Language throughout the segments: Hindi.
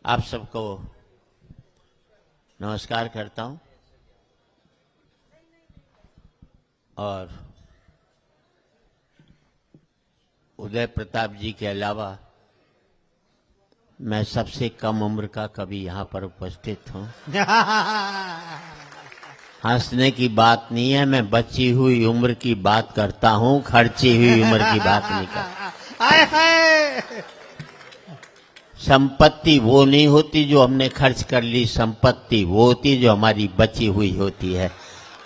आप सबको नमस्कार करता हूं और उदय प्रताप जी के अलावा मैं सबसे कम उम्र का कवि यहाँ पर उपस्थित हूँ। हंसने की बात नहीं है, मैं बची हुई उम्र की बात करता हूँ, खर्ची हुई उम्र की बात नहीं करता। संपत्ति वो नहीं होती जो हमने खर्च कर ली, संपत्ति वो होती जो हमारी बची हुई होती है।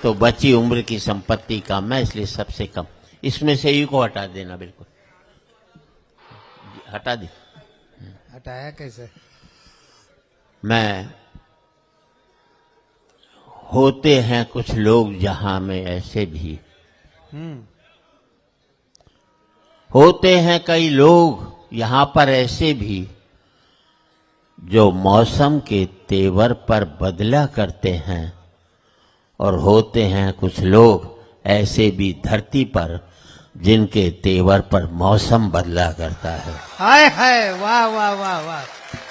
तो बची उम्र की संपत्ति कम है, इसलिए सबसे कम। इसमें से यू को हटा देना, बिल्कुल हटा दी। हटाया कैसे? मैं होते हैं कुछ लोग जहां में ऐसे भी होते हैं कई लोग यहां पर ऐसे भी जो मौसम के तेवर पर बदला करते हैं, और होते हैं कुछ लोग ऐसे भी धरती पर जिनके तेवर पर मौसम बदला करता है। हाय हाय, वाह वाह वाह वाह,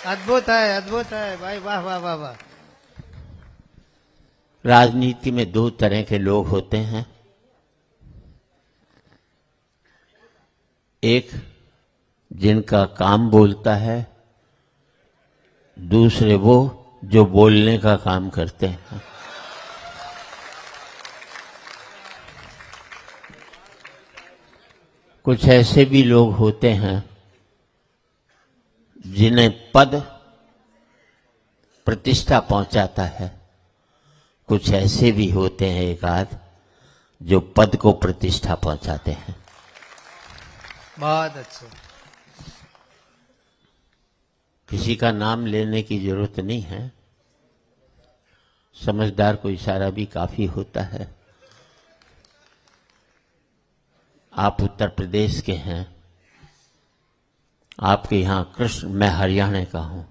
अद्भुत है भाई, वाह वाह वाह वाह। राजनीति में दो तरह के लोग होते हैं, एक जिनका काम बोलता है, दूसरे वो जो बोलने का काम करते हैं। कुछ ऐसे भी लोग होते हैं जिन्हें पद प्रतिष्ठा पहुंचाता है, कुछ ऐसे भी होते हैं एक आध जो पद को प्रतिष्ठा पहुंचाते हैं। बहुत अच्छे। किसी का नाम लेने की जरूरत नहीं है, समझदार को इशारा भी काफी होता है। आप उत्तर प्रदेश के हैं, आपके यहाँ कृष्ण, मैं हरियाणा का हूं,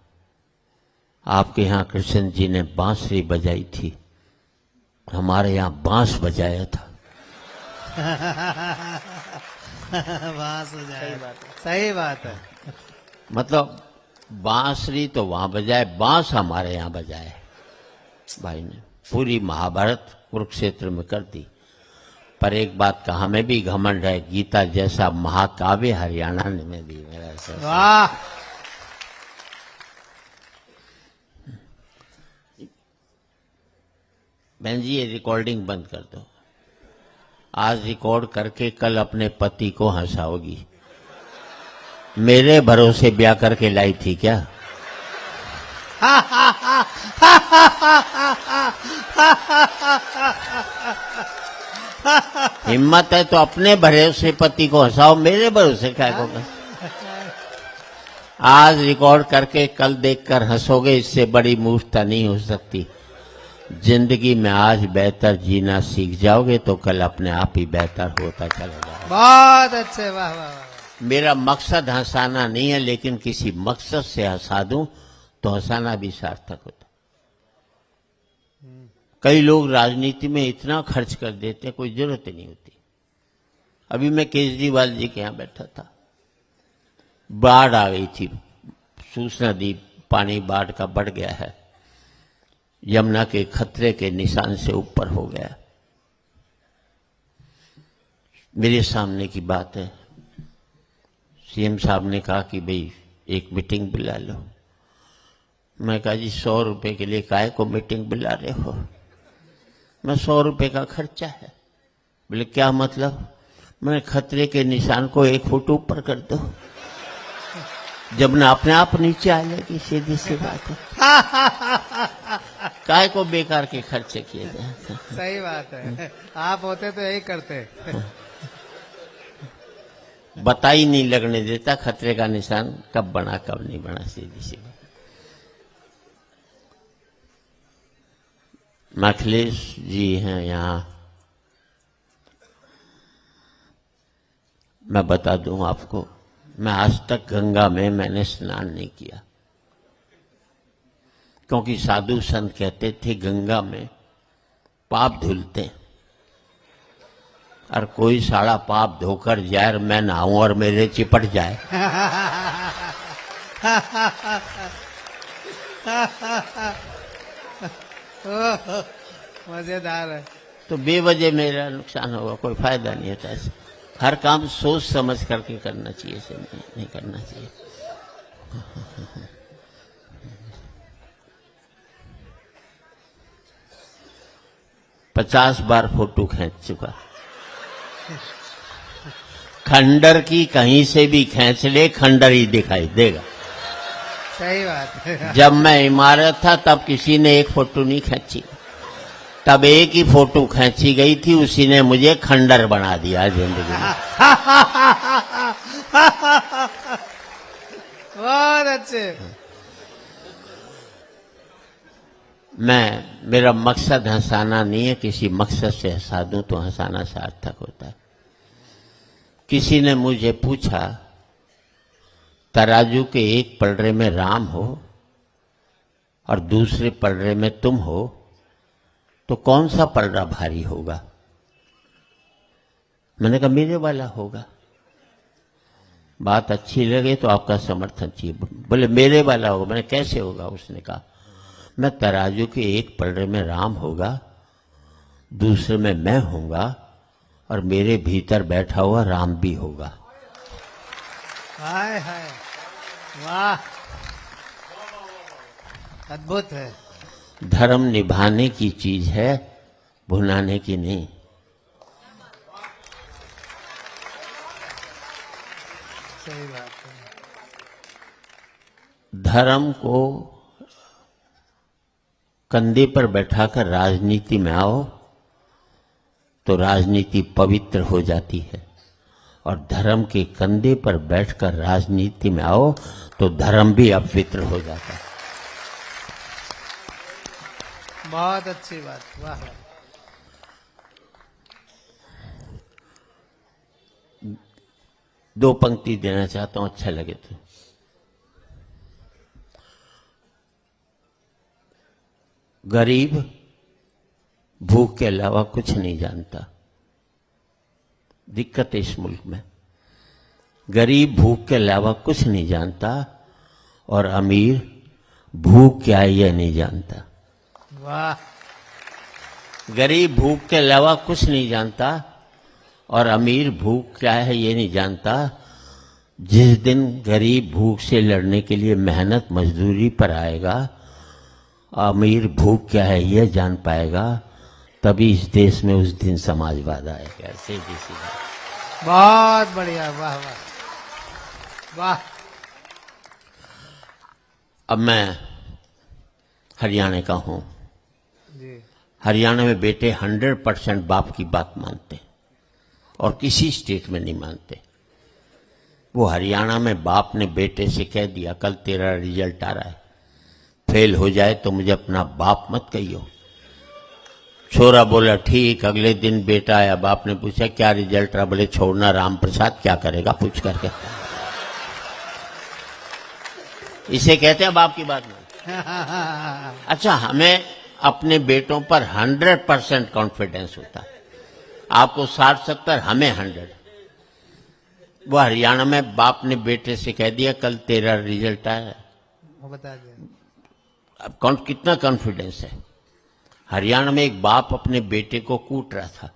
आपके यहाँ कृष्ण जी ने बांसुरी बजाई थी, हमारे यहाँ बांस बजाया था। बांस बजाया, सही बात है। मतलब बांसुरी तो वहां बजाए, बांस हमारे यहाँ बजाए। भाई ने पूरी महाभारत कुरुक्षेत्र में कर दी। पर एक बात का हमें भी घमंड है, गीता जैसा महाकाव्य हरियाणा ने में दी। मेरा ऐसा वाह। बहन जी, ये रिकॉर्डिंग बंद कर दो। आज रिकॉर्ड करके कल अपने पति को हंसाओगी। मेरे भरोसे ब्याह करके लाई थी क्या? हिम्मत है तो अपने भरोसे पति को हंसाओ, मेरे भरोसे क्या को? आज रिकॉर्ड करके कल देखकर हंसोगे, इससे बड़ी मूर्खता नहीं हो सकती। जिंदगी में आज बेहतर जीना सीख जाओगे तो कल अपने आप ही बेहतर होता चला जाएगा। बहुत अच्छे, वाह वाह वाह। मेरा मकसद हंसाना नहीं है, लेकिन किसी मकसद से हंसा दूं तो हंसाना भी सार्थक होता। कई लोग राजनीति में इतना खर्च कर देते हैं, कोई जरूरत नहीं होती। अभी मैं केजरीवाल जी के यहां बैठा था, बाढ़ आ गई थी, सूचना दी पानी बाढ़ का बढ़ गया है, यमुना के खतरे के निशान से ऊपर हो गया। मेरे सामने की बात है, सीएम साहब ने कहा कि भाई एक मीटिंग बुला लो। मैं कहा जी 100 रुपए के लिए काहे को मीटिंग बुला रहे हो? मैं 100 रुपए का खर्चा है। बोले क्या मतलब? मैं खतरे के निशान को 1 फुट ऊपर कर दो, जब ना अपने आप नीचे आ जाएगी, सीधी सी बात है। काहे को बेकार के खर्चे किए जाए? सही बात है, आप होते तो यही करते। बता ही नहीं लगने देता खतरे का निशान कब बना कब नहीं बना, सीधी सी बात। अखिलेश जी हैं यहाँ, मैं बता दूं आपको, मैं आज तक गंगा में मैंने स्नान नहीं किया, क्योंकि साधु संत कहते थे गंगा में पाप धुलते हैं, और कोई सारा पाप धोकर जाए और मैं नहाऊं और मेरे चिपट जाए ओह, मजेदार है। तो बेवजह मेरा नुकसान होगा, कोई फायदा नहीं होता ऐसे। हर काम सोच समझ करके करना चाहिए, ऐसे नहीं करना चाहिए। 50 बार फोटो खींच चुका। खंडर की कहीं से भी खींच ले, खंडर ही दिखाई देगा। सही बात है। जब मैं इमारत था तब किसी ने एक फोटो नहीं खींची, तब एक ही फोटो खींची गई थी, उसी ने मुझे खंडर बना दिया जिंदगी में। बहुत अच्छे। मेरा मकसद हंसाना नहीं है, किसी मकसद से हंसा दूं तो हंसाना सार्थक होता है। किसी ने मुझे पूछा, तराजू के एक पलड़े में राम हो और दूसरे पलड़े में तुम हो, तो कौन सा पलड़ा भारी होगा? मैंने कहा मेरे वाला होगा। बात अच्छी लगे तो आपका समर्थन चाहिए। बोले मेरे वाला होगा। मैंने कैसे होगा? उसने कहा मैं तराजू के एक पलड़े में राम होगा, दूसरे में मैं होऊंगा और मेरे भीतर बैठा हुआ राम भी होगा। हाय हाय, वाह, अद्भुत है। धर्म निभाने की चीज है, भुनाने की नहीं। सही बात है। धर्म को कंधे पर बैठाकर राजनीति में आओ तो राजनीति पवित्र हो जाती है, और धर्म के कंधे पर बैठकर राजनीति में आओ तो धर्म भी अपवित्र हो जाता है। बहुत अच्छी बात, वाह। दो पंक्ति देना चाहता हूं, अच्छा लगे तो। गरीब भूख के अलावा कुछ नहीं जानता। दिक्कत है इस मुल्क में, गरीब भूख के अलावा कुछ नहीं जानता और अमीर भूख क्या है यह नहीं जानता। वाह। गरीब भूख के अलावा कुछ नहीं जानता और अमीर भूख क्या है ये नहीं जानता। जिस दिन गरीब भूख से लड़ने के लिए मेहनत मजदूरी पर आएगा, अमीर भूख क्या है यह जान पाएगा, तभी इस देश में उस दिन समाजवाद आएगा। ऐसे जैसी बात। बहुत बढ़िया, वाह वाह वाह। अब मैं हरियाणा का हूं। जी। हरियाणा में बेटे 100% बाप की बात मानते हैं और किसी स्टेट में नहीं मानते। वो हरियाणा में बाप ने बेटे से कह दिया कल तेरा रिजल्ट आ रहा है, फेल हो जाए तो मुझे अपना बाप मत कहियो। छोरा बोला ठीक। अगले दिन बेटा आया, बाप ने पूछा क्या रिजल्ट रहा? बोले छोड़ना राम प्रसाद, क्या करेगा पूछ करके। इसे कहते हैं बाप की बात नहीं। अच्छा, हमें अपने बेटों पर 100% कॉन्फिडेंस होता है। आपको 60-70, हमें 100। वो हरियाणा में बाप ने बेटे से कह दिया कल तेरा रिजल्ट आया, वो बता दिया। अब कितना कॉन्फिडेंस है। हरियाणा में एक बाप अपने बेटे को कूट रहा था।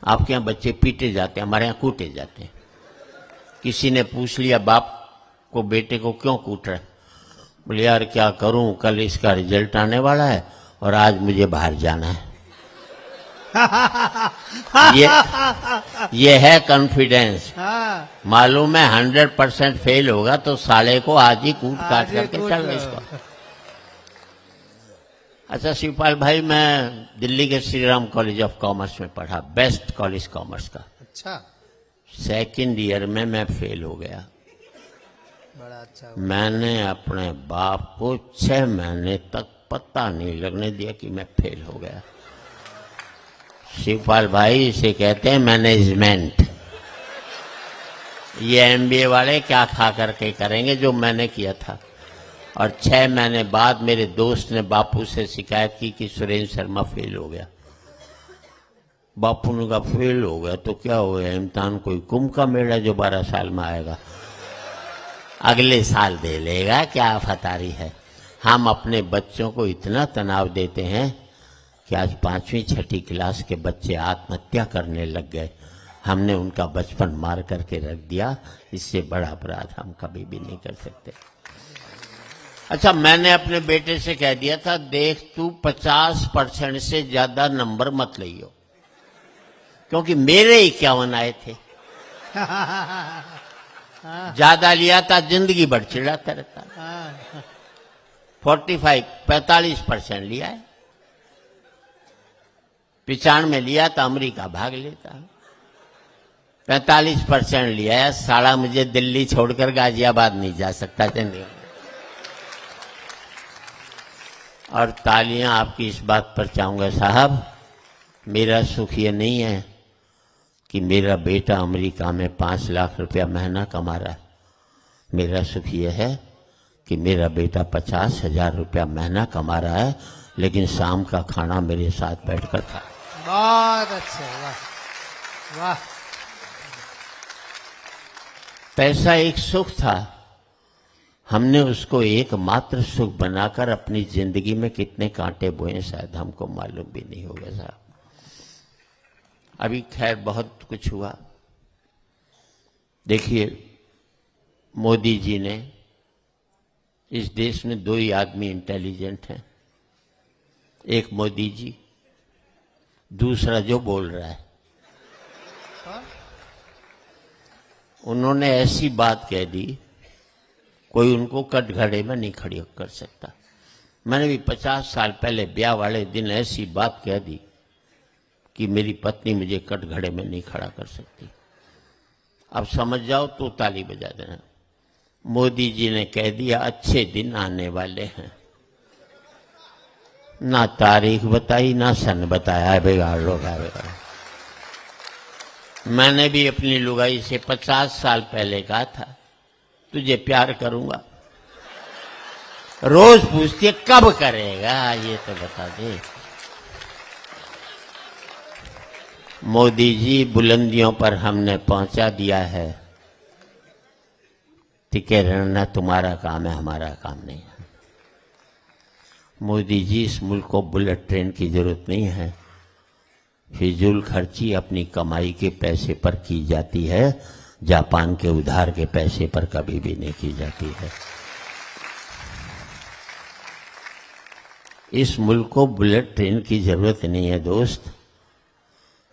आपके यहाँ बच्चे पीटे जाते हैं, हमारे यहाँ कूटे जाते हैं। किसी ने पूछ लिया बाप को बेटे को क्यों कूट रहा है? बोले यार क्या करूं, कल इसका रिजल्ट आने वाला है और आज मुझे बाहर जाना है। ये है कॉन्फिडेंस। हाँ। मालूम है 100% फेल होगा तो साले को आज ही कूट काट करके चल इसको। अच्छा शिवपाल भाई, मैं दिल्ली के Shri Ram college of commerce में पढ़ा, बेस्ट कॉलेज कॉमर्स का। अच्छा। 2nd ईयर में मैं फेल हो गया। बड़ा अच्छा। मैंने अपने बाप को 6 महीने तक पता नहीं लगने दिया कि मैं फेल हो गया। शिवपाल भाई, इसे कहते हैं मैनेजमेंट। ये MBA वाले क्या खा करके करेंगे जो मैंने किया था। और 6 महीने बाद मेरे दोस्त ने बापू से शिकायत की कि सुरेंद्र शर्मा फेल हो गया। बापू ने कहा फेल हो गया तो क्या हो गया, इम्तिहान कोई कुंभ का मेला जो 12 साल में आएगा, अगले साल दे लेगा, क्या फतारी है। हम अपने बच्चों को इतना तनाव देते हैं कि आज 5वीं 6ठी क्लास के बच्चे आत्महत्या करने लग गए। हमने उनका बचपन मार करके रख दिया। इससे बड़ा अपराध हम कभी भी नहीं कर सकते। अच्छा, मैंने अपने बेटे से कह दिया था, देख तू 50% से ज्यादा नंबर मत लियो, क्योंकि मेरे 51 आए थे। ज्यादा लिया था जिंदगी भर चिढ़ाता रहता। 45% लिया है। 95 लिया तो अमेरिका भाग लेता। 45% लिया है। साला मुझे दिल्ली छोड़कर गाजियाबाद नहीं जा सकता जिंदगी में। और तालियां आपकी इस बात पर चाहूंगा साहब, मेरा सुख ये नहीं है कि मेरा बेटा अमेरिका में 5 लाख रुपया महीना कमा रहा है। मेरा सुख ये है कि मेरा बेटा 50,000 रुपया महीना कमा रहा है, लेकिन शाम का खाना मेरे साथ बैठकर खा। बहुत अच्छे, वाह वाह। पैसा एक सुख था, हमने उसको एकमात्र सुख बनाकर अपनी जिंदगी में कितने कांटे बोए शायद हमको मालूम भी नहीं होगा साहब। अभी खैर बहुत कुछ हुआ। देखिए, मोदी जी ने, इस देश में 2 ही आदमी इंटेलिजेंट हैं, एक मोदी जी, दूसरा जो बोल रहा है। उन्होंने ऐसी बात कह दी, कोई उनको कटघरे में नहीं खड़ी कर सकता। मैंने भी 50 साल पहले ब्याह वाले दिन ऐसी बात कह दी कि मेरी पत्नी मुझे कटघरे में नहीं खड़ा कर सकती। अब समझ जाओ तो ताली बजा देना। मोदी जी ने कह दिया अच्छे दिन आने वाले हैं। ना तारीख बताई, ना सन बताया, बेगाड़ लोग बेगाड़। मैंने भी अपनी लुगाई से 50 साल पहले कहा था, तुझे प्यार करूंगा। रोज पूछती है कब करेगा, ये तो बता दे। मोदी जी, बुलंदियों पर हमने पहुंचा दिया है, टिके रहना तुम्हारा काम है, हमारा काम नहीं है। मोदी जी, इस मुल्क को बुलेट ट्रेन की जरूरत नहीं है। फिजूल खर्ची अपनी कमाई के पैसे पर की जाती है, जापान के उधार के पैसे पर कभी भी नहीं की जाती है। इस मुल्क को बुलेट ट्रेन की जरूरत नहीं है दोस्त।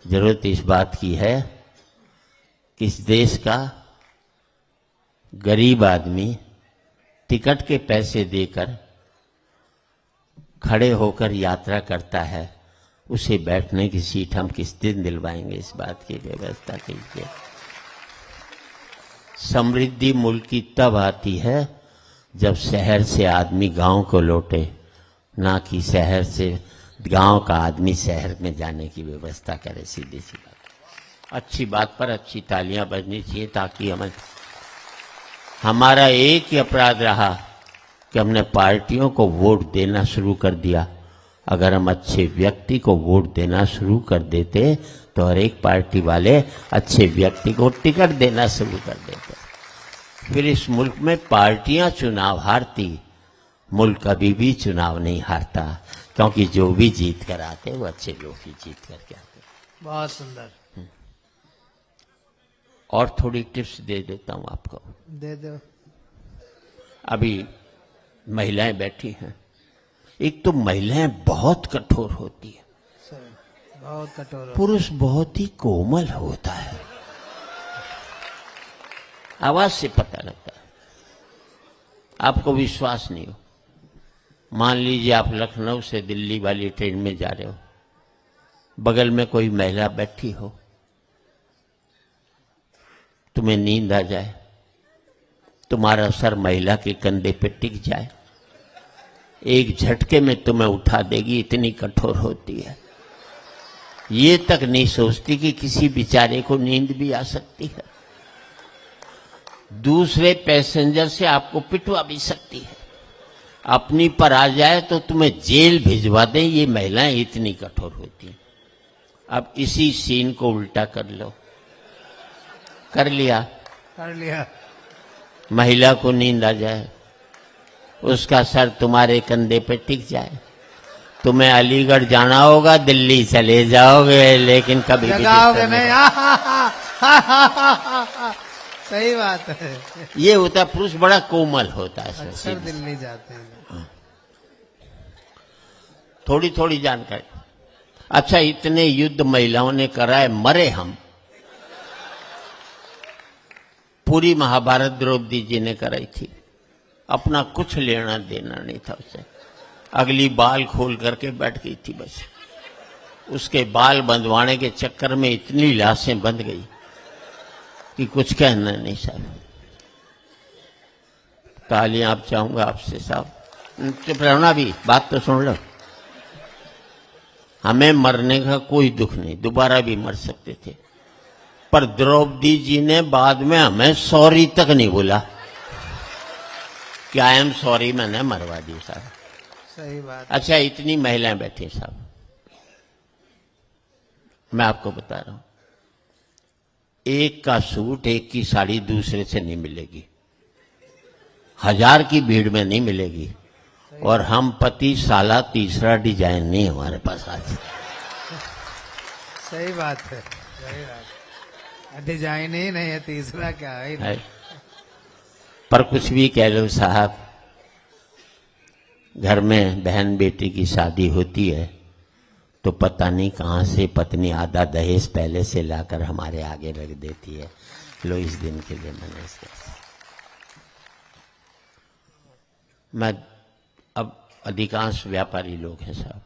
जरूरत इस बात की है कि इस देश का गरीब आदमी टिकट के पैसे देकर खड़े होकर यात्रा करता है, उसे बैठने की सीट हम किस दिन दिलवाएंगे, इस बात की व्यवस्था कीजिए। समृद्धि मुल्क की तब आती है जब शहर से आदमी गांव को लौटे, ना कि शहर से गांव का आदमी शहर में जाने की व्यवस्था करे। सीधी सी बात। अच्छी बात पर अच्छी तालियां बजनी चाहिए, ताकि हमारा एक ही अपराध रहा कि हमने पार्टियों को वोट देना शुरू कर दिया। अगर हम अच्छे व्यक्ति को वोट देना शुरू कर देते तो हर एक पार्टी वाले अच्छे व्यक्ति को टिकट देना शुरू कर देते। फिर इस मुल्क में पार्टियां चुनाव हारती, मुल्क कभी भी चुनाव नहीं हारता, क्योंकि जो भी जीत कर आते वो अच्छे लोग ही जीत करके आते। बहुत सुंदर। और थोड़ी टिप्स दे देता हूं आपको। दे दो। अभी महिलाएं बैठी हैं। एक तो महिलाएं बहुत कठोर होती है, बहुत कठोर। पुरुष बहुत ही कोमल होता है, आवाज से पता लगता है। आपको विश्वास नहीं हो, मान लीजिए आप लखनऊ से दिल्ली वाली ट्रेन में जा रहे हो, बगल में कोई महिला बैठी हो, तुम्हें नींद आ जाए, तुम्हारा सर महिला के कंधे पे टिक जाए, एक झटके में तुम्हें उठा देगी, इतनी कठोर होती है। ये तक नहीं सोचती कि किसी बेचारे को नींद भी आ सकती है, दूसरे पैसेंजर से आपको पिटवा भी सकती है, अपनी पर आ जाए तो तुम्हें जेल भिजवा दें। ये महिलाएं इतनी कठोर होती हैं। अब इसी सीन को उल्टा कर लो। कर लिया। कर लिया। महिला को नींद आ जाए, उसका सर तुम्हारे कंधे पे टिक जाए। तुम्हें अलीगढ़ जाना होगा, दिल्ली चले जाओगे, लेकिन कभी भी जगाओगे डिस्टर्ब नहीं। सही बात है। ये होता है, पुरुष बड़ा कोमल होता है सर। अक्सर दिल्ली जाते हैं। थोड़ी थोड़ी जानकारी। अच्छा, इतने युद्ध महिलाओं ने कराए, मरे हम। पूरी महाभारत द्रौपदी जी ने कराई थी, अपना कुछ लेना देना नहीं था उससे। अगली बाल खोल करके बैठ गई थी बस। उसके बाल बंधवाने के चक्कर में इतनी लाशें बंध गई कि कुछ कहना नहीं साहब। तालियां आप चाहूंगा आपसे साहब। चुप रहना भी, बात तो सुन लो। हमें मरने का कोई दुख नहीं, दोबारा भी मर सकते थे, पर द्रौपदी जी ने बाद में हमें सॉरी तक नहीं बोला कि आई एम सॉरी, मैंने मरवा दी साहब। सही बात। अच्छा, इतनी महिलाएं बैठी साहब, मैं आपको बता रहा हूं, एक का सूट, एक की साड़ी दूसरे से नहीं मिलेगी, 1000 की भीड़ में नहीं मिलेगी। और हम पति साला तीसरा डिजाइन नहीं हमारे पास आज। सही बात है, सही बात। डिजाइन ही नहीं है, तीसरा क्या है। पर कुछ भी कह लो साहब, घर में बहन बेटी की शादी होती है तो पता नहीं कहां से पत्नी आधा दहेज पहले से लाकर हमारे आगे रख देती है। लो, इस दिन के लिए मैंने इसके। मैं अब अधिकांश व्यापारी लोग हैं साहब,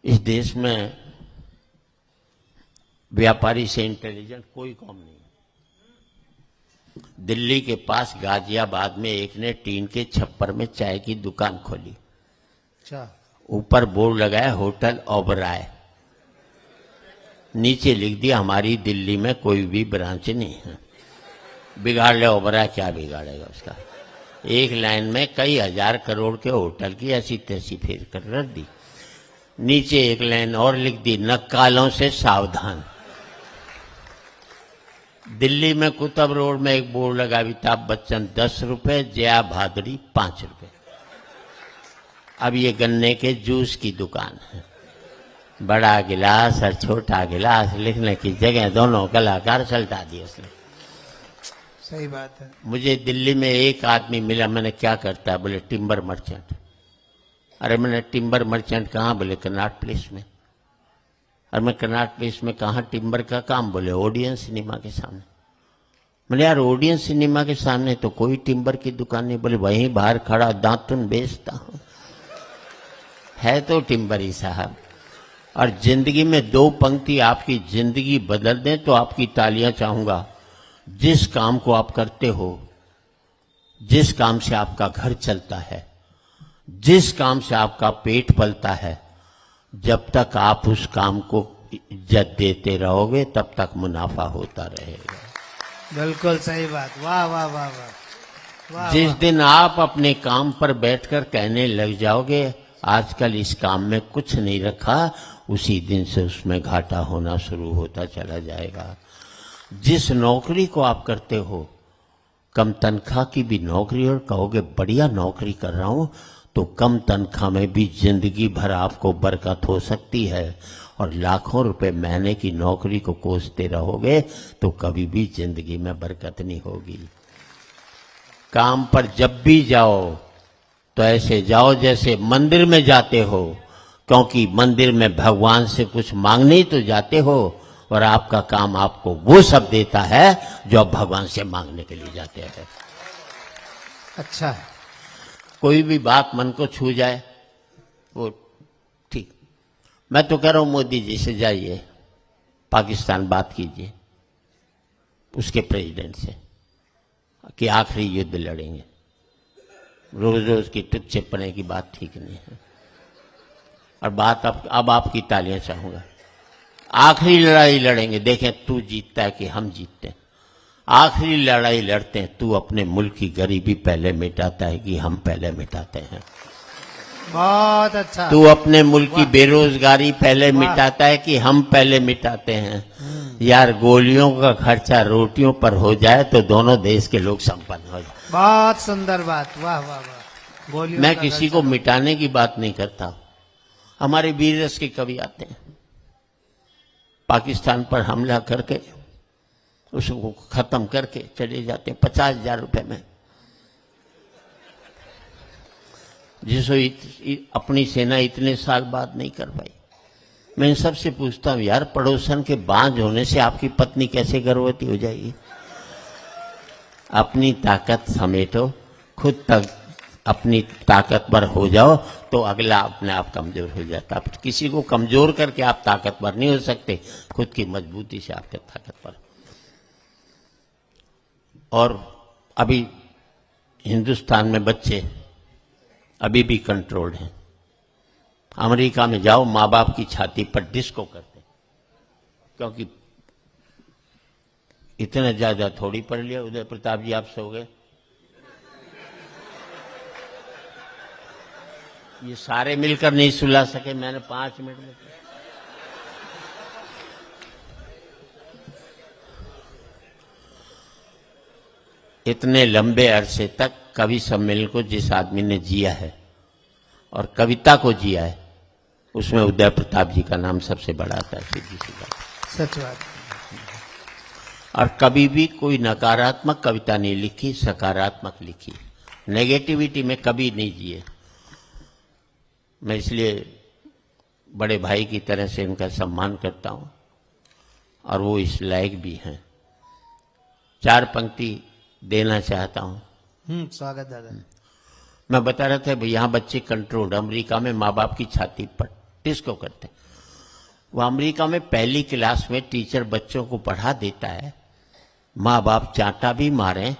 इस देश में व्यापारी से इंटेलिजेंट कोई कौम नहीं। दिल्ली के पास गाजियाबाद में एक ने टीन के छप्पर में चाय की दुकान खोली। अच्छा। ऊपर बोर्ड लगाया होटल ओबराय, नीचे लिख दिया हमारी दिल्ली में कोई भी ब्रांच नहीं है। बिगाड़ ले ओबराय, क्या बिगाड़ेगा उसका। एक लाइन में कई 1000 करोड़ के होटल की ऐसी तैसी फेर कर रख दी। नीचे एक लाइन और लिख दी, नक्कालों से सावधान। दिल्ली में कुतुब रोड में एक बोर्ड लगा, अमिताभ बच्चन 10 रुपए, जया भादुड़ी 5 रुपए। अब ये गन्ने के जूस की दुकान है, बड़ा गिलास और छोटा गिलास लिखने की जगह दोनों कलाकार सल्टा दिए उसने। सही बात है। मुझे दिल्ली में एक आदमी मिला, मैंने क्या करता है, बोले टिम्बर मर्चेंट। अरे मैंने टिम्बर मर्चेंट कहाँ, बोले कनॉट प्लेस में। और मैं कनॉट प्लेस में कहाँ टिम्बर का काम, बोले ओडियन सिनेमा के सामने। मैंने यार ओडियन सिनेमा के सामने तो कोई टिम्बर की दुकान नहीं, बोले वहीं बाहर खड़ा दातुन बेचता हूं। है तो टिम्बर ही साहब। और जिंदगी में 2 पंक्ति आपकी जिंदगी बदल दें तो आपकी तालियां चाहूंगा। जिस काम को आप करते हो, जिस काम से आपका घर चलता है, जिस काम से आपका पेट पलता है, जब तक आप उस काम को इज्जत देते रहोगे तब तक मुनाफा होता रहेगा। बिल्कुल सही बात। वाह वाह वाह वाह वाह। जिस दिन आप अपने काम पर बैठकर कहने लग जाओगे आजकल इस काम में कुछ नहीं रखा, उसी दिन से उसमें घाटा होना शुरू होता चला जाएगा। जिस नौकरी को आप करते हो, कम तनख्वाह की भी नौकरी, और कहोगे बढ़िया नौकरी कर रहा हूं, तो कम तनख्वाह में भी जिंदगी भर आपको बरकत हो सकती है। और लाखों रुपए महीने की नौकरी को कोसते रहोगे तो कभी भी जिंदगी में बरकत नहीं होगी। काम पर जब भी जाओ तो ऐसे जाओ जैसे मंदिर में जाते हो, क्योंकि मंदिर में भगवान से कुछ मांगने ही तो जाते हो, और आपका काम आपको वो सब देता है जो आप भगवान से मांगने के लिए जाते हैं। अच्छा है। कोई भी बात मन को छू जाए वो ठीक। मैं तो कह रहा हूं मोदी जी से जाइए पाकिस्तान, बात कीजिए उसके प्रेसिडेंट से कि आखिरी युद्ध लड़ेंगे। रोज रोज की टुच्चेपने की बात ठीक नहीं है। और बात अब आपकी तालियां चाहूंगा। आखिरी लड़ाई लड़ेंगे, देखें तू जीतता है कि हम जीतते हैं। आखिरी लड़ाई लड़ते हैं, तू अपने मुल्क की गरीबी पहले मिटाता है कि हम पहले मिटाते हैं। बहुत अच्छा। तू अपने मुल्क की बेरोजगारी पहले मिटाता है कि हम पहले मिटाते हैं। यार गोलियों का खर्चा रोटियों पर हो जाए तो दोनों देश के लोग संपन्न हो जाए। बहुत सुंदर बात, वाह वाह वाह। गोलियों मैं का किसी को मिटाने की बात नहीं करता। हमारे वीर रस के कवि आते हैं, पाकिस्तान पर हमला करके उसको खत्म करके चले जाते हैं 50,000 रुपए में, जिसको अपनी सेना इतने साल बाद नहीं कर पाई। मैं इन सबसे पूछता हूं, यार पड़ोसन के बांझ होने से आपकी पत्नी कैसे गर्भवती हो जाएगी? अपनी ताकत समेटो, खुद तक अपनी ताकतवर हो जाओ तो अगला अपने आप कमजोर हो जाता। आप किसी को कमजोर करके आप ताकतवर नहीं हो सकते, खुद की मजबूती से आपके ताकतवर। और अभी हिंदुस्तान में बच्चे अभी भी कंट्रोल्ड हैं। अमेरिका में जाओ, माँ बाप की छाती पर डिस्को करते, क्योंकि इतना ज्यादा थोड़ी पढ़ लिया। उदय प्रताप जी आप सो गए, ये सारे मिलकर नहीं सुला सके, मैंने 5 मिनट में। इतने लंबे अरसे तक कवि सम्मेलन को जिस आदमी ने जिया है और कविता को जिया है, उसमें उदय प्रताप जी का नाम सबसे बड़ा था। सीधी सी बात, सच बात। और कभी भी कोई नकारात्मक कविता नहीं लिखी, सकारात्मक लिखी। नेगेटिविटी में कभी नहीं जिए। मैं इसलिए बड़े भाई की तरह से इनका सम्मान करता हूं, और वो इस लायक भी हैं। 4 पंक्ति देना चाहता हूं। स्वागत दादा। मैं बता रहा था भाई, यहां बच्चे कंट्रोल्ड, अमेरिका में माँ बाप की छाती पर डिस्को करते। वो अमेरिका में पहली क्लास में टीचर बच्चों को पढ़ा देता है, माँ बाप चांटा भी मारे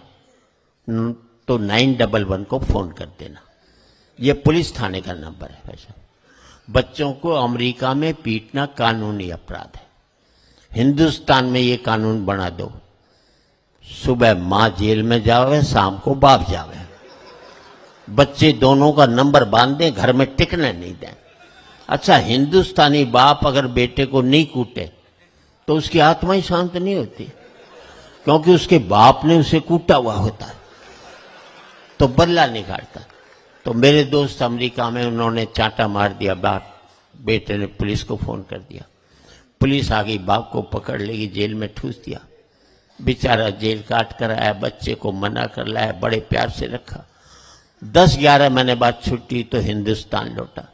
तो 911 को फोन कर देना। ये पुलिस थाने का नंबर है। वैसे बच्चों को अमेरिका में पीटना कानूनी अपराध है। हिंदुस्तान में ये कानून बना दो, सुबह माँ जेल में जावे, शाम को बाप जावे। बच्चे दोनों का नंबर बांध दें, घर में टिकने नहीं दें। अच्छा, हिंदुस्तानी बाप अगर बेटे को नहीं कूटे तो उसकी आत्मा ही शांत नहीं होती, क्योंकि उसके बाप ने उसे कूटा हुआ होता है, तो बदला निकालता। तो मेरे दोस्त अमेरिका में, उन्होंने चांटा मार दिया बाप, बेटे ने पुलिस को फोन कर दिया। पुलिस आ गई, बाप को पकड़ लेगी, जेल में ठूस दिया। बेचारा जेल काट कर आया, बच्चे को मना कर लाया, बड़े प्यार से रखा। 10-11 महीने बाद छुट्टी तो हिंदुस्तान लौटा।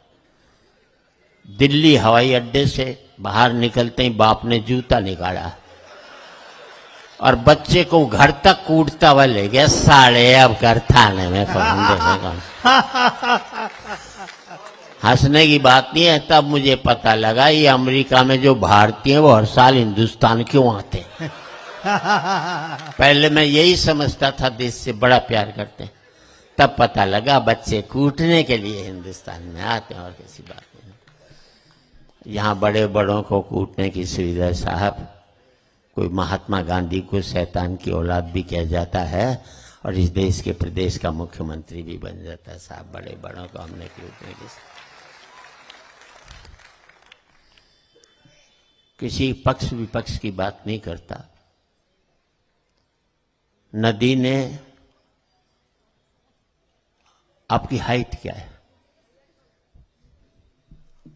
दिल्ली हवाई अड्डे से बाहर निकलते ही बाप ने जूता निकाला और बच्चे को घर तक कूटता हुआ ले गया। साले अब घर थाने में हंसने की बात नहीं है। तब मुझे पता लगा ये अमेरिका में जो भारतीय हैं वो हर साल हिंदुस्तान क्यों आते हैं। पहले मैं यही समझता था देश से बड़ा प्यार करते हैं, तब पता लगा बच्चे कूटने के लिए हिंदुस्तान में आते हैं, और किसी बात नहीं। यहाँ बड़े बड़ों को कूटने की सुविधा साहब, कोई महात्मा गांधी को शैतान की औलाद भी कह जाता है, और इस देश के प्रदेश का मुख्यमंत्री भी बन जाता है साहब। बड़े बड़ों को हमने कूटने की, किसी पक्ष विपक्ष की बात नहीं करता। नदी ने, आपकी हाइट क्या है,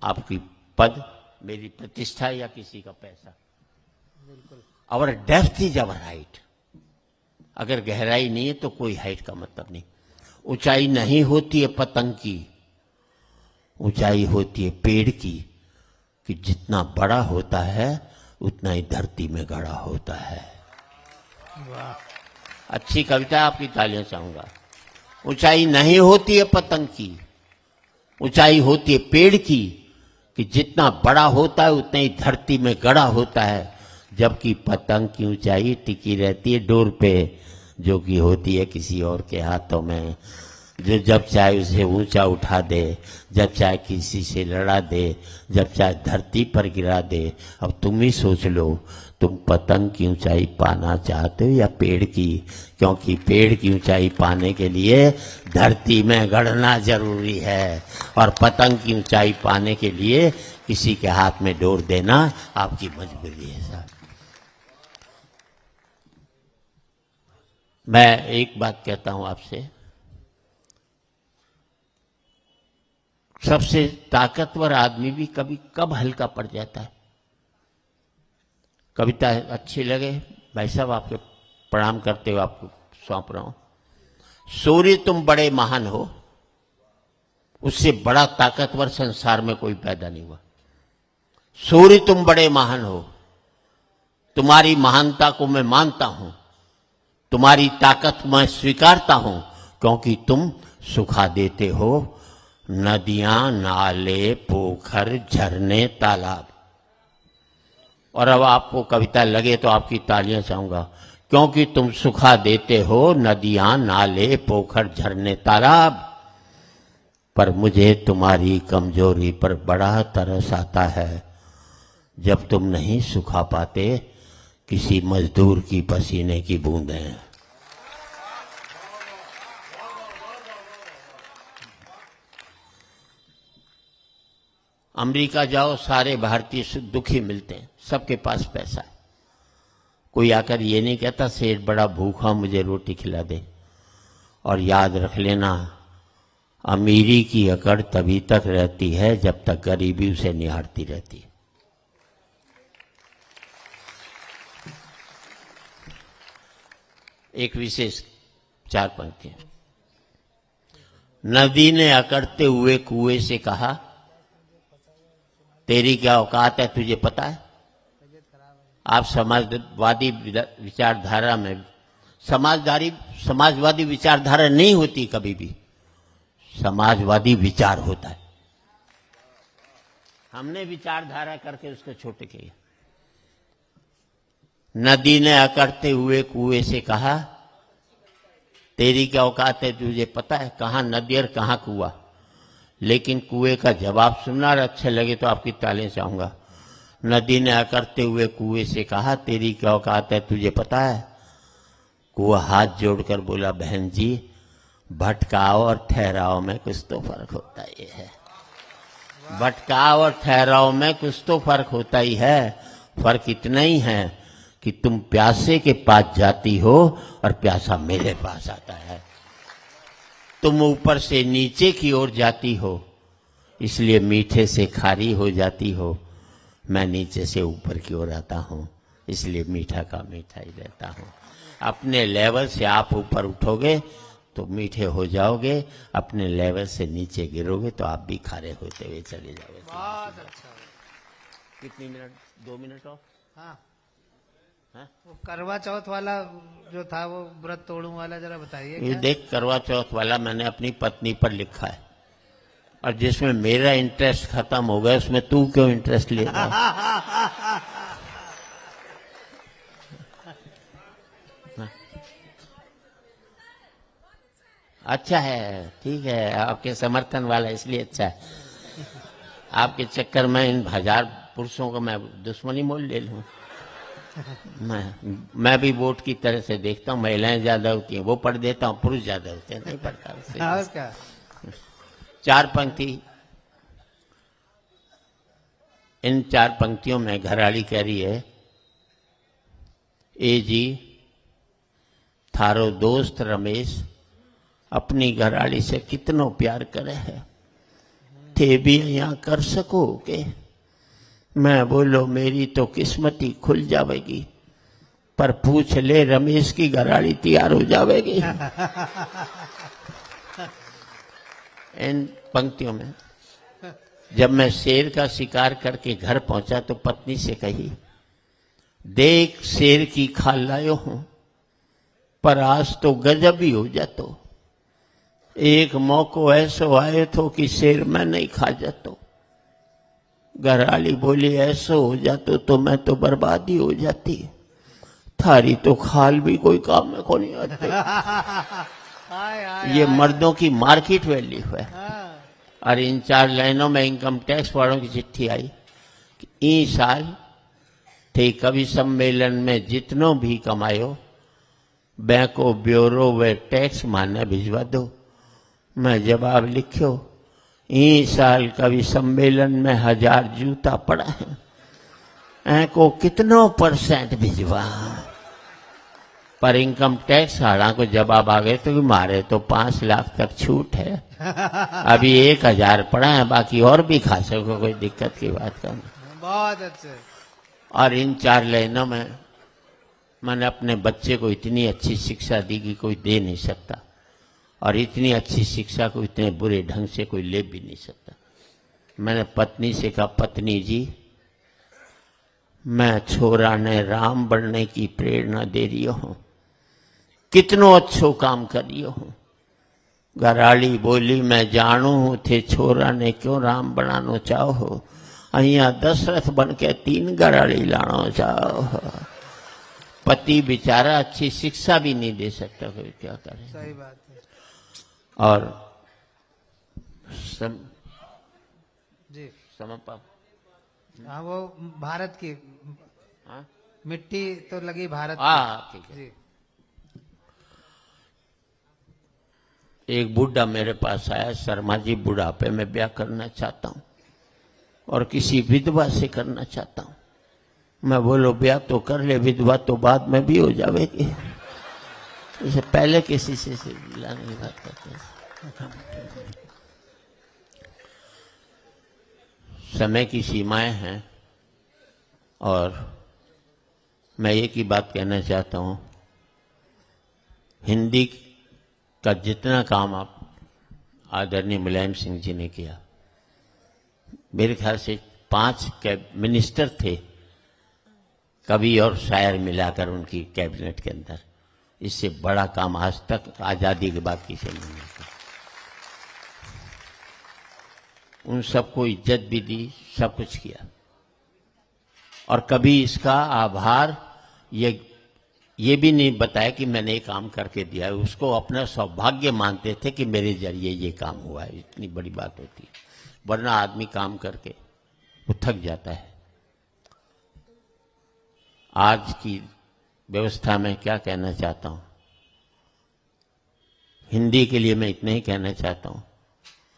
आपकी पद, मेरी प्रतिष्ठा, या किसी का पैसा? और डेप्थ इज अवर हाइट। अगर गहराई नहीं है तो कोई हाइट का मतलब नहीं। ऊंचाई नहीं होती है पतंग की, ऊंचाई होती है पेड़ की, कि जितना बड़ा होता है उतना ही धरती में गड़ा होता है। वाह, अच्छी कविता, आपकी तालियां चाहूंगा। ऊंचाई नहीं होती है पतंग की, ऊंचाई होती है पेड़ की, कि जितना बड़ा होता है उतना ही धरती में गड़ा होता है। जबकि पतंग की ऊंचाई टिकी रहती है डोर पे, जो कि होती है किसी और के हाथों में, जो जब चाहे उसे ऊंचा उठा दे, जब चाहे किसी से लड़ा दे, जब चाहे धरती पर गिरा दे। अब तुम ही सोच लो, तुम पतंग की ऊंचाई पाना चाहते हो या पेड़ की? क्योंकि पेड़ की ऊंचाई पाने के लिए धरती में गड़ना जरूरी है, और पतंग की ऊंचाई पाने के लिए किसी के हाथ में डोर देना आपकी मजबूरी है साहब। मैं एक बात कहता हूं आपसे, सबसे ताकतवर आदमी भी कभी कब हल्का पड़ जाता है। कविता अच्छी लगे भाई साहब, आपके प्रणाम करते हुए आपको सौंप रहा हूं। सूर्य तुम बड़े महान हो, उससे बड़ा ताकतवर संसार में कोई पैदा नहीं हुआ। सूर्य तुम बड़े महान हो, तुम्हारी महानता को मैं मानता हूं, तुम्हारी ताकत मैं स्वीकारता हूं, क्योंकि तुम सुखा देते हो नदियां, नाले, पोखर, झरने, तालाब। और अब आपको कविता लगे तो आपकी तालियां चाहूंगा, क्योंकि तुम सुखा देते हो नदियां, नाले, पोखर, झरने, तालाब। पर मुझे तुम्हारी कमजोरी पर बड़ा तरस आता है, जब तुम नहीं सुखा पाते किसी मजदूर की पसीने की बूंदें। अमेरिका जाओ, सारे भारतीय दुखी मिलते हैं, सबके पास पैसा है। कोई आकर ये नहीं कहता सेठ बड़ा भूखा, मुझे रोटी खिला दे। और याद रख लेना, अमीरी की अकड़ तभी तक रहती है जब तक गरीबी उसे निहारती रहती है। एक विशेष 4 पंक्तियां। नदी ने अकड़ते हुए कुएं से कहा, तेरी क्या औकात है, तुझे पता है? आप समाजवादी विचारधारा में, समाजवादी विचारधारा नहीं होती कभी भी, समाजवादी विचार होता है। हमने विचारधारा करके उसको छोटे किया। नदी ने अकड़ते हुए कुएं से कहा, तेरी क्या औकात है, तुझे पता है? कहां नदी और कहां कुआं। लेकिन कुएं का जवाब सुनना और अच्छे लगे तो आपकी तालियां चाहूंगा। नदी ने अकड़ते हुए कुएं से कहा, तेरी क्या औकात है, तुझे पता है? कुआं हाथ जोड़कर बोला, बहन जी, भटकाव और ठहराव में कुछ तो फर्क होता ही है। भटकाव और ठहराव में कुछ तो फर्क होता ही है। फर्क इतना ही है कि तुम प्यासे के पास जाती हो और प्यासा मेरे पास आता है। तुम ऊपर से नीचे की ओर जाती हो, इसलिए मीठे से खारी हो जाती हो। मैं नीचे से ऊपर की ओर आता हूं, इसलिए मीठा का मीठा ही रहता हूं। अपने लेवल से आप ऊपर उठोगे तो मीठे हो जाओगे, अपने लेवल से नीचे गिरोगे तो आप भी खारे होते हुए चले जाओगे। बहुत अच्छा। कितनी मिनट? 2 मिनट और? हाँ, हाँ? वो करवा चौथ वाला जो था, वो व्रत तोड़ू वाला जरा बताइए। ये देख, करवा चौथ वाला मैंने अपनी पत्नी पर लिखा है, और जिसमें मेरा इंटरेस्ट खत्म हो गया उसमें तू क्यों इंटरेस्ट ले रहा है? अच्छा है, ठीक है, आपके समर्थन वाला इसलिए अच्छा है। आपके चक्कर में इन 1000 पुरुषों को मैं दुश्मनी मोल ले लूं। मैं भी वोट की तरह से देखता हूँ, महिलाएं ज्यादा होती हैं वो पढ़ देता हूँ, पुरुष ज्यादा होते हैं नहीं पढ़ता। 4 पंक्ति। इन 4 पंक्तियों में घरवाली कह रही है, ए जी थारो दोस्त रमेश अपनी घरवाली से कितनो प्यार करे है, थे भी यहाँ कर सको के? मैं बोलो मेरी तो किस्मत ही खुल जाएगी, पर पूछ ले रमेश की घरवाली तैयार हो जाएगी। इन पंक्तियों में जब मैं शेर का शिकार करके घर पहुंचा तो पत्नी से कही, देख शेर की खाल लायो हूं, पर आज तो गजब ही हो जातो। एक मौको ऐसो आए तो कि शेर मैं नहीं खा जातो। घरवाली बोली, ऐसो हो जातो तो मैं तो बर्बादी हो जाती, थारी तो खाल भी कोई काम में को नहीं आती। ये मर्दों की मार्केट वैल्यू है। और इन 4 लाइनों में इनकम टैक्स वालों की चिट्ठी आई कि ई साल थे कवि सम्मेलन में जितनो भी कमायो बैंको ब्यूरो व टैक्स माने भिजवा दो। मैं जवाब लिखो, ई साल कवि सम्मेलन में 1000 जूता पड़ा है, को कितनो % भिजवा? पर इनकम टैक्स हालांकि जवाब आ गए तो मारे तो 5 लाख तक छूट है। अभी 1000 पड़ा है, बाकी और भी खा सको, कोई दिक्कत की बात का नहीं। बहुत अच्छे। और इन 4 लाइनों में मैंने अपने बच्चे को इतनी अच्छी शिक्षा दी कि कोई दे नहीं सकता, और इतनी अच्छी शिक्षा को इतने बुरे ढंग से कोई ले भी नहीं सकता। मैंने पत्नी से कहा, पत्नी जी मैं छोरा ने राम बनने की प्रेरणा दे रही हूं, कितनो अच्छो काम कर रही हूं। घराड़ी बोली, मैं जानू हूं थे छोरा ने क्यों राम बनानो चाहो, अहिया दशरथ बन के 3 घराड़ी लानो चाहो। पति बेचारा अच्छी शिक्षा भी नहीं दे सकता, कोई क्या करे। सही बात है और जी। समपा हाँ, वो भारत की हाँ? मिट्टी तो लगी भारत हाँ ठीक है। जी। एक बूढ़ा मेरे पास आया, शर्मा जी बुढ़ापे में ब्याह करना चाहता हूं और किसी विधवा से करना चाहता हूं। मैं बोलो ब्याह तो कर ले, विधवा तो बाद में भी हो जाएगी, इसे पहले किसी से लाने की बात करते हैं। समय की सीमाएं हैं और मैं एक ही बात कहना चाहता हूं, हिंदी का जितना काम आप आदरणीय मुलायम सिंह जी ने किया, मेरे ख्याल से 5 मिनिस्टर थे कवि और शायर मिलाकर उनकी कैबिनेट के अंदर, इससे बड़ा काम आज तक आजादी के बाद किसी ने नहीं किया। उन सबको इज्जत भी दी, सब कुछ किया, और कभी इसका आभार ये भी नहीं बताया कि मैंने ये काम करके दिया है। उसको अपना सौभाग्य मानते थे कि मेरे जरिए ये काम हुआ है, इतनी बड़ी बात होती है। वरना आदमी काम करके वो थक जाता है। आज की व्यवस्था में क्या कहना चाहता हूं, हिंदी के लिए मैं इतना ही कहना चाहता हूं।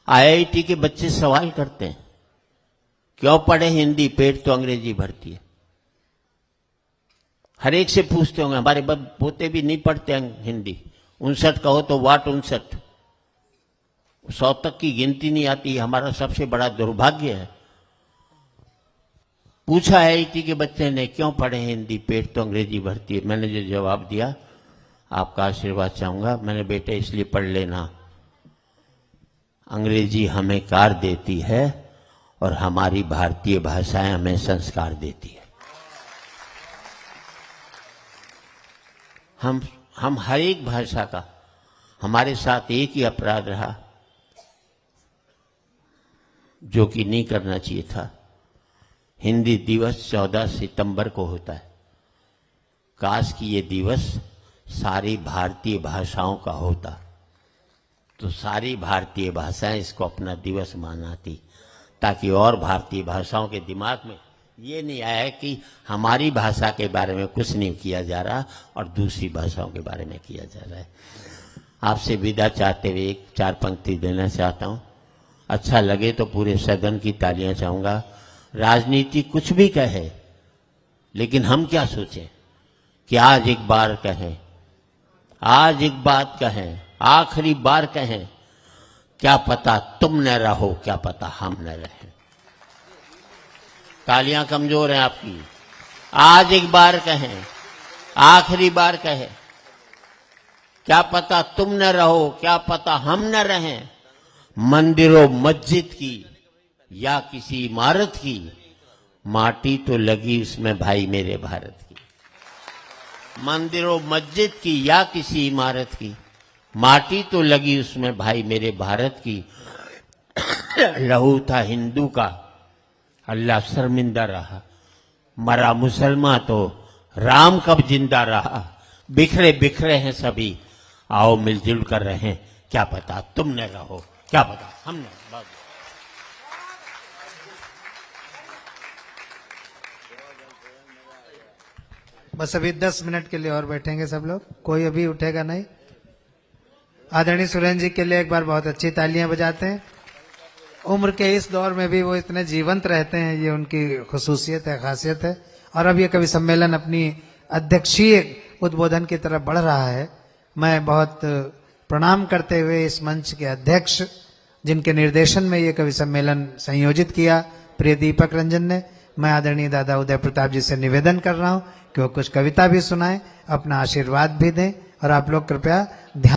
आईआईटी के बच्चे सवाल करते हैं, क्यों पढ़े हिंदी, पेट तो अंग्रेजी भरती है। हर एक से पूछते होंगे, हमारे पोते भी नहीं पढ़ते हिंदी। 59 कहो तो वाट 59, 100 तक की गिनती नहीं आती, हमारा सबसे बड़ा दुर्भाग्य है। पूछा आईआईटी के बच्चे ने, क्यों पढ़े हिंदी, पेट तो अंग्रेजी भरती है। मैंने जो जवाब दिया, आपका आशीर्वाद चाहूंगा। मैंने, बेटे इसलिए पढ़ लेना, अंग्रेजी हमें कार देती है और हमारी भारतीय भाषाएं हमें संस्कार देती है। हम हर एक भाषा का, हमारे साथ एक ही अपराध रहा जो कि नहीं करना चाहिए था। हिंदी दिवस 14 सितंबर को होता है, काश कि ये दिवस सारी भारतीय भाषाओं का होता, तो सारी भारतीय भाषाएं इसको अपना दिवस मनाती, ताकि और भारतीय भाषाओं के दिमाग में ये नहीं आया कि हमारी भाषा के बारे में कुछ नहीं किया जा रहा और दूसरी भाषाओं के बारे में किया जा रहा है। आपसे विदा चाहते हुए 4 पंक्ति देना चाहता हूं। अच्छा लगे तो पूरे सदन की तालियां चाहूंगा। राजनीति कुछ भी कहे, लेकिन हम क्या सोचें कि आज एक बार कहें, आज एक बात कहें, आखिरी बार कहें, क्या पता तुम न रहो, क्या पता हम न रहें। तालियां कमजोर हैं आपकी। आज एक बार कहें, आखिरी बार कहें, क्या पता तुम न रहो, क्या पता हम न रहें। मंदिरों मस्जिद की या किसी इमारत की, माटी तो लगी उसमें भाई मेरे भारत की। मंदिरों मस्जिद की या किसी इमारत की, माटी तो लगी उसमें भाई मेरे भारत की। लहू था हिंदू का, अल्लाह शर्मिंदा रहा। मरा मुसलमान तो राम कब जिंदा रहा। बिखरे बिखरे हैं सभी, आओ मिलजुल कर रहें, क्या पता तुम न रहो, क्या पता हम न। बस अभी 10 मिनट के लिए और बैठेंगे सब लोग, कोई अभी उठेगा नहीं। आदरणीय सुरेंद्र जी के लिए एक बार बहुत अच्छी तालियां बजाते हैं। उम्र के इस दौर में भी वो इतने जीवंत रहते हैं, ये उनकी खुसूसियत है, खासियत है। और अब ये कवि सम्मेलन अपनी अध्यक्षीय उद्बोधन की तरफ बढ़ रहा है, मैं बहुत प्रणाम करते हुए इस मंच के अध्यक्ष, जिनके निर्देशन में ये कवि सम्मेलन संयोजित किया, प्रिय दीपक रंजन ने, मैं आदरणीय दादा उदय प्रताप जी से निवेदन कर रहा हूं कि वो कुछ कविता भी सुनाएं, अपना आशीर्वाद भी दें और आप लोग कृपया ध्यान